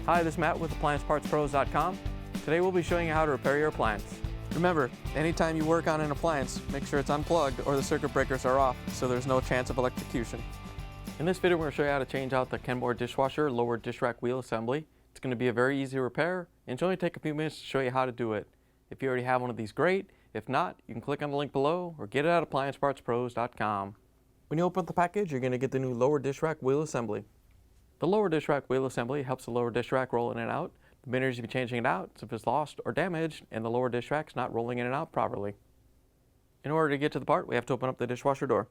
Hi, this is Matt with AppliancePartsPros.com. Today we'll be showing you how to repair your appliance. Remember, anytime you work on an appliance, make sure it's unplugged or the circuit breakers are off so there's no chance of electrocution. In this video we're going to show you how to change out the Kenmore dishwasher lower Dishrack wheel assembly. It's going to be a very easy repair and it'll only take a few minutes to show you how to do it. If you already have one of these, great. If not, you can click on the link below or get it at AppliancePartsPros.com. When you open up the package, you're going to get the new lower Dishrack wheel assembly. The lower Dishrack wheel assembly helps the lower dish rack roll in and out. The main reason you'll be changing it out is if it's lost or damaged and the lower dish rack's not rolling in and out properly. In order to get to the part, we have to open up the dishwasher door.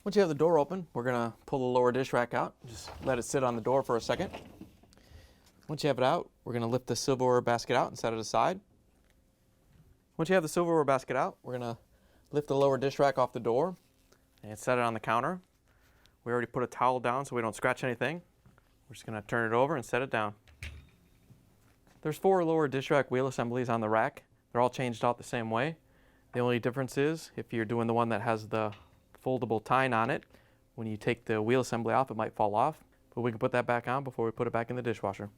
Once you have the door open, we're going to pull the lower dish rack out. Just let it sit on the door for a second. Once you have it out, we're going to lift the silverware basket out and set it aside. Once you have the silverware basket out, we're going to lift the lower dish rack off the door and set it on the counter. We already put a towel down so we don't scratch anything. We're just going to turn it over and set it down. There's 4 lower dish rack wheel assemblies on the rack. They're all changed out the same way. The only difference is if you're doing the one that has the foldable tine on it, when you take the wheel assembly off it might fall off, but we can put that back on before we put it back in the dishwasher.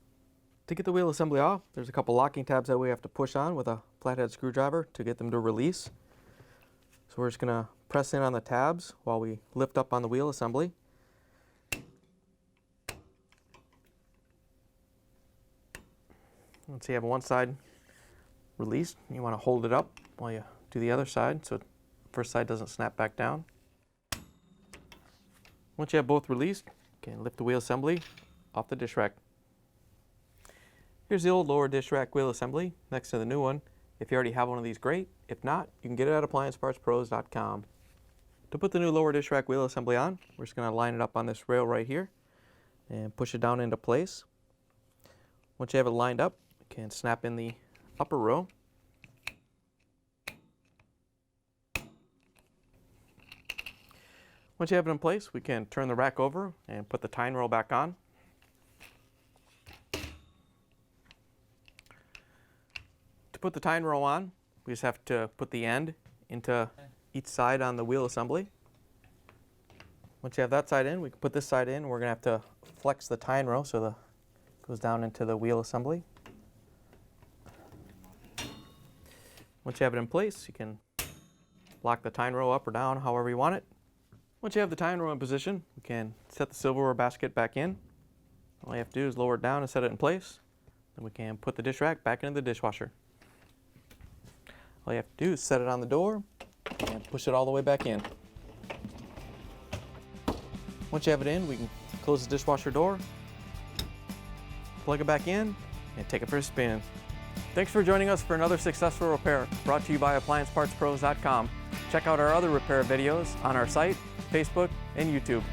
To get the wheel assembly off, there's a couple locking tabs that we have to push on with a flathead screwdriver to get them to release. So we're just going to press in on the tabs while we lift up on the wheel assembly. Once you have one side released, you want to hold it up while you do the other side so the first side doesn't snap back down. Once you have both released, you can lift the wheel assembly off the dish rack. Here's the old lower dish rack wheel assembly next to the new one. If you already have one of these, great. If not, you can get it at AppliancePartsPros.com. To put the new lower dish rack wheel assembly on, we're just going to line it up on this rail right here and push it down into place. Once you have it lined up, you can snap in the upper row. Once you have it in place, we can turn the rack over and put the tine roll back on. To put the tine roll on, we just have to put the end into each side on the wheel assembly. Once you have that side in, we can put this side in. We're going to have to flex the tine row so it goes down into the wheel assembly. Once you have it in place, you can lock the tine row up or down however you want it. Once you have the tine row in position, we can set the silverware basket back in. All you have to do is lower it down and set it in place. Then we can put the dish rack back into the dishwasher. All you have to do is set it on the door and push it all the way back in. Once you have it in, we can close the dishwasher door, plug it back in, and take it for a spin. Thanks for joining us for another successful repair brought to you by AppliancePartsPros.com. Check out our other repair videos on our site, Facebook, and YouTube.